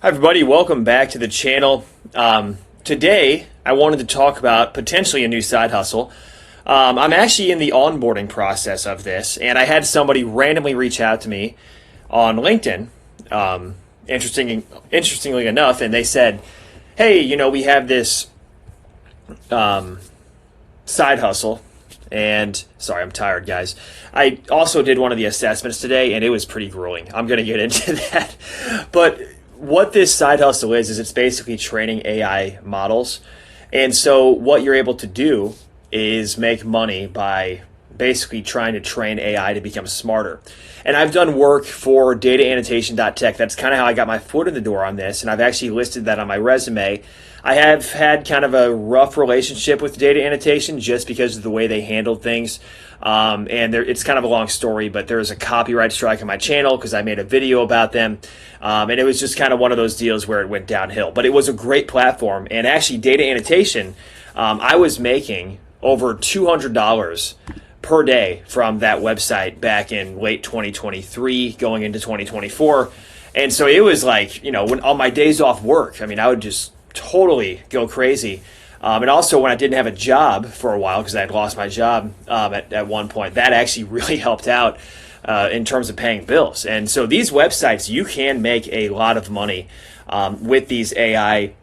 Hi everybody, welcome back to the channel. Today I wanted to talk about potentially a new side hustle. I'm actually in the onboarding process of this, and I had somebody randomly reach out to me on LinkedIn, interestingly enough, and they said, hey, we have this side hustle. And sorry, I'm tired, guys. I also did one of the assessments today, and it was pretty grueling. I'm going to get into that. But what this side hustle is it's basically training AI models. And so what you're able to do is make money by basically trying to train AI to become smarter. And I've done work for dataannotation.tech. That's kind of how I got my foot in the door on this. And I've actually listed that on my resume. I have had kind of a rough relationship with data annotation just because of the way they handled things. It's kind of a long story, but there was a copyright strike on my channel because I made a video about them. And it was just kind of one of those deals where it went downhill. But it was a great platform. And actually, data annotation, I was making over $200 per day from that website back in late 2023 going into 2024. And so it was like, when on my days off work, I would just totally go crazy. And also when I didn't have a job for a while because I had lost my job at one point, that actually really helped out in terms of paying bills. And so these websites, you can make a lot of money with these AI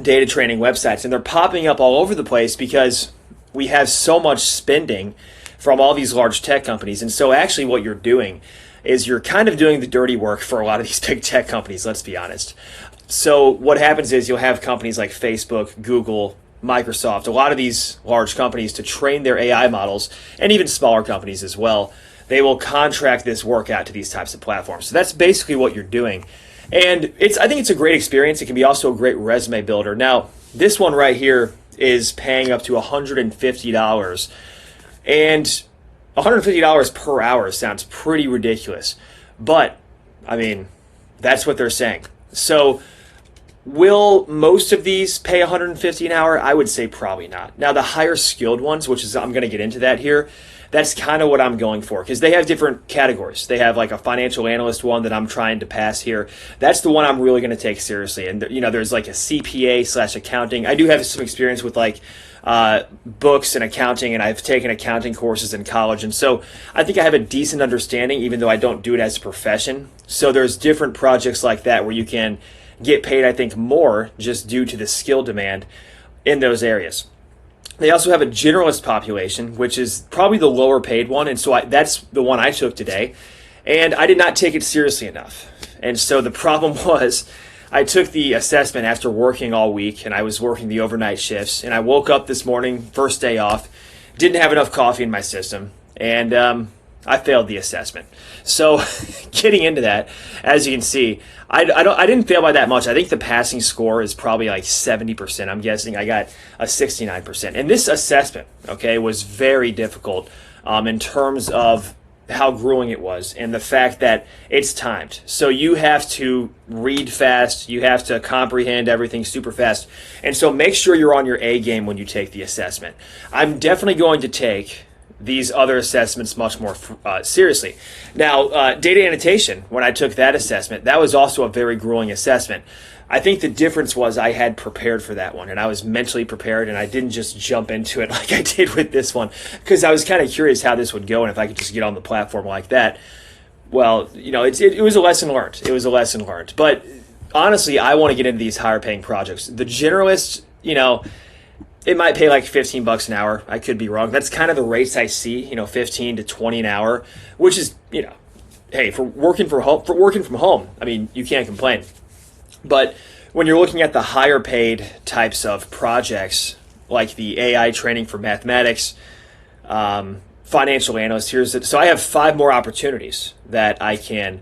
data training websites. And they're popping up all over the place because we have so much spending from all these large tech companies. And so actually what you're doing is you're kind of doing the dirty work for a lot of these big tech companies, let's be honest. So what happens is you'll have companies like Facebook, Google, Microsoft, a lot of these large companies to train their AI models, and even smaller companies as well. They will contract this work out to these types of platforms. So that's basically what you're doing. And I think it's a great experience. It can be also a great resume builder. Now, this one right here is paying up to $150. And $150 per hour sounds pretty ridiculous. But, that's what they're saying. So will most of these pay $150 an hour? I would say probably not. Now, the higher skilled ones, which is, I'm going to get into that here, that's kind of what I'm going for because they have different categories. They have like a financial analyst one that I'm trying to pass here. That's the one I'm really going to take seriously. And, there's like a CPA/accounting. I do have some experience with books and accounting, and I've taken accounting courses in college. And so I think I have a decent understanding, even though I don't do it as a profession. So there's different projects like that where you can get paid, I think, more just due to the skill demand in those areas. They also have a generalist population, which is probably the lower paid one. And so that's the one I took today. And I did not take it seriously enough. And so the problem was I took the assessment after working all week, and I was working the overnight shifts. And I woke up this morning, first day off, didn't have enough coffee in my system, and I failed the assessment. So getting into that, as you can see, I didn't fail by that much. I think the passing score is probably like 70%. I'm guessing I got a 69%. And this assessment, was very difficult in terms of how grueling it was and the fact that it's timed. So you have to read fast, you have to comprehend everything super fast. And so make sure you're on your A game when you take the assessment. I'm definitely going to take these other assessments much more seriously. Now, data annotation, when I took that assessment, that was also a very grueling assessment. I think the difference was I had prepared for that one, and I was mentally prepared, and I didn't just jump into it like I did with this one, because I was kind of curious how this would go, and if I could just get on the platform like that. Well, it was a lesson learned. It was a lesson learned. But honestly, I want to get into these higher paying projects. The generalist, it might pay like $15 an hour. I could be wrong. That's kind of the rates I see, 15 to 20 an hour, which is, hey, for working from home, you can't complain. But when you're looking at the higher paid types of projects, like the AI training for mathematics, financial analyst, so I have 5 more opportunities that I can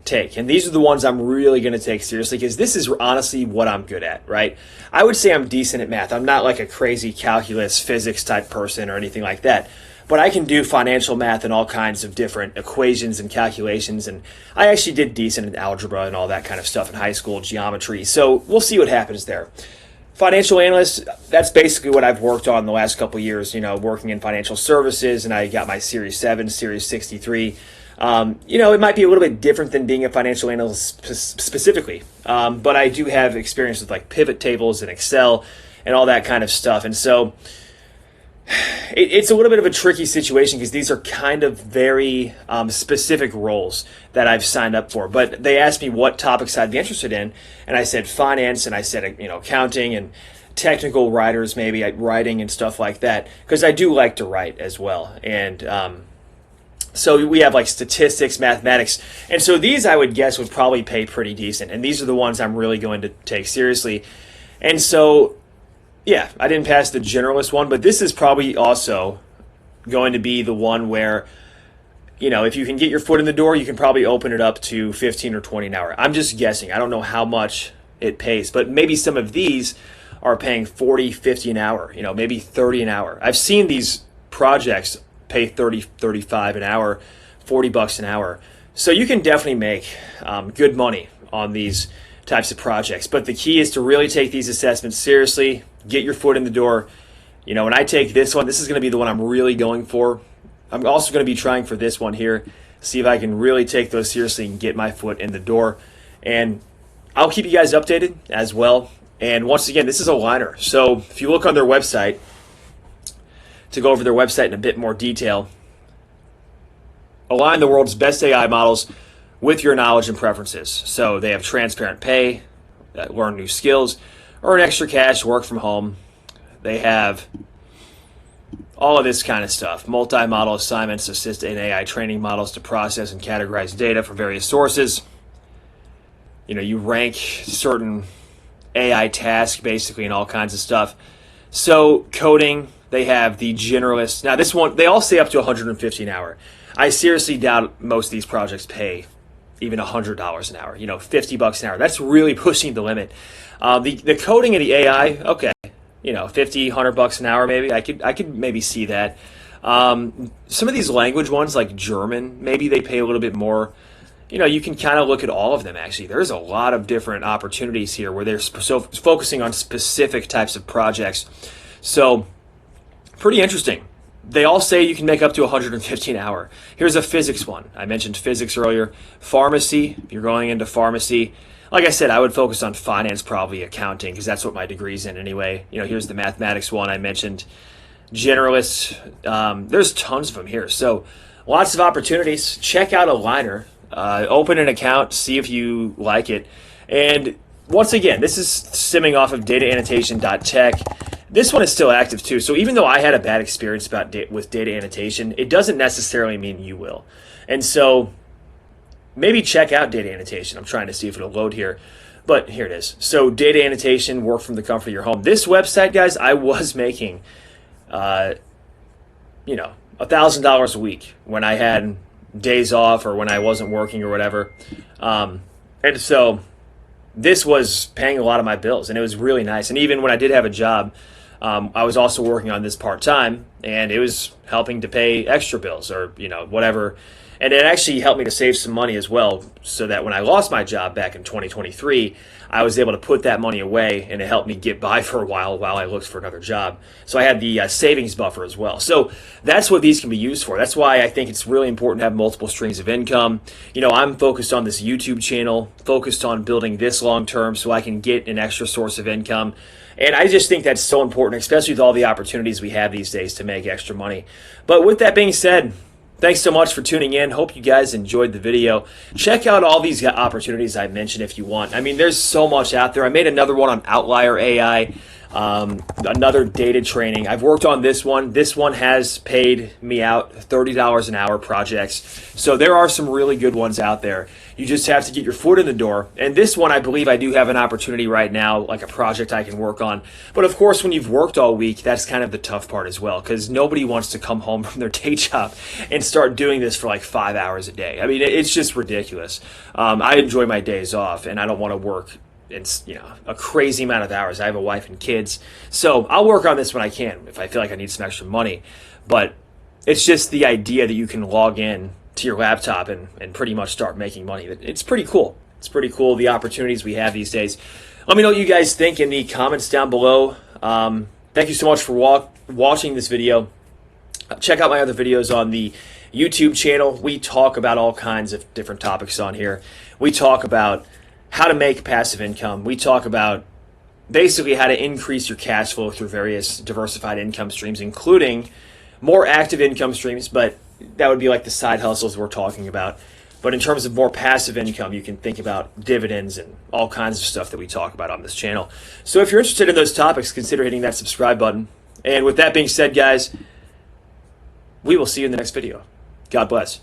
take. And these are the ones I'm really going to take seriously because this is honestly what I'm good at, right? I would say I'm decent at math. I'm not like a crazy calculus, physics type person or anything like that. But I can do financial math and all kinds of different equations and calculations. And I actually did decent in algebra and all that kind of stuff in high school, geometry. So we'll see what happens there. Financial analyst, that's basically what I've worked on the last couple of years, working in financial services. And I got my Series 7, Series 63. It might be a little bit different than being a financial analyst specifically, but I do have experience with like pivot tables and Excel and all that kind of stuff. And so it's a little bit of a tricky situation because these are kind of very specific roles that I've signed up for. But they asked me what topics I'd be interested in, and I said finance, and I said accounting and technical writers, maybe writing and stuff like that, because I do like to write as well. And so we have like statistics, mathematics, and so these I would guess would probably pay pretty decent. And these are the ones I'm really going to take seriously. And so yeah, I didn't pass the generalist one, but this is probably also going to be the one where, if you can get your foot in the door, you can probably open it up to 15 or 20 an hour. I'm just guessing. I don't know how much it pays, but maybe some of these are paying 40, 50 an hour, maybe 30 an hour. I've seen these projects pay 30, 35 an hour, $40 an hour. So you can definitely make good money on these types of projects. But the key is to really take these assessments seriously, get your foot in the door. When I take this one, this is going to be the one I'm really going for. I'm also going to be trying for this one here, see if I can really take those seriously and get my foot in the door. And I'll keep you guys updated as well. And once again, this is Alignerr. So if you look on their website, to go over their website in a bit more detail, align the world's best AI models with your knowledge and preferences. So they have transparent pay, learn new skills, earn extra cash, work from home. They have all of this kind of stuff. Multi-model assignments assist in AI training models to process and categorize data from various sources. You rank certain AI tasks basically and all kinds of stuff. So coding, they have the generalist. Now this one, they all say up to $150 an hour. I seriously doubt most of these projects pay even $100 an hour, $50 an hour. That's really pushing the limit. The coding of the AI, okay, $50, $100 an hour maybe. I could maybe see that. Some of these language ones like German, maybe they pay a little bit more. You can kind of look at all of them actually. There's a lot of different opportunities here where they're focusing on specific types of projects. So pretty interesting. They all say you can make up to $150 an hour. Here's a physics one. I mentioned physics earlier. Pharmacy, if you're going into pharmacy, like I said, I would focus on finance, probably accounting, because that's what my degree's in anyway. Here's the mathematics one I mentioned. Generalists, there's tons of them here. So lots of opportunities. Check out Alignerr. Open an account, see if you like it. And once again, this is simming off of dataannotation.tech. This one is still active too. So even though I had a bad experience with data annotation, it doesn't necessarily mean you will. And so maybe check out data annotation. I'm trying to see if it'll load here, but here it is. So data annotation, work from the comfort of your home. This website, guys, I was making, $1,000 a week when I had days off or when I wasn't working or whatever. And so this was paying a lot of my bills, and it was really nice. And even when I did have a job, I was also working on this part-time, and it was helping to pay extra bills or, whatever. And it actually helped me to save some money as well, so that when I lost my job back in 2023, I was able to put that money away, and it helped me get by for a while I looked for another job. So I had the savings buffer as well. So that's what these can be used for. That's why I think it's really important to have multiple streams of income. I'm focused on this YouTube channel, focused on building this long-term so I can get an extra source of income. And I just think that's so important, especially with all the opportunities we have these days to make extra money. But with that being said, thanks so much for tuning in. Hope you guys enjoyed the video. Check out all these opportunities I mentioned if you want. I mean, there's so much out there. I made another one on Outlier AI, another data training. I've worked on this one. This one has paid me out $30 an hour projects. So there are some really good ones out there. You just have to get your foot in the door. And this one, I believe I do have an opportunity right now, like a project I can work on. But of course, when you've worked all week, that's kind of the tough part as well, because nobody wants to come home from their day job and start doing this for like 5 hours a day. I mean, it's just ridiculous. I enjoy my days off, and I don't want to work a crazy amount of hours. I have a wife and kids. So I'll work on this when I can, if I feel like I need some extra money. But it's just the idea that you can log in to your laptop and pretty much start making money. It's pretty cool. It's pretty cool, the opportunities we have these days. Let me know what you guys think in the comments down below. Thank you so much for watching this video. Check out my other videos on the YouTube channel, we talk about all kinds of different topics on here. We talk about how to make passive income. We talk about basically how to increase your cash flow through various diversified income streams, including more active income streams, but that would be like the side hustles we're talking about. But in terms of more passive income, you can think about dividends and all kinds of stuff that we talk about on this channel. So if you're interested in those topics, consider hitting that subscribe button. And with that being said, guys, we will see you in the next video. God bless.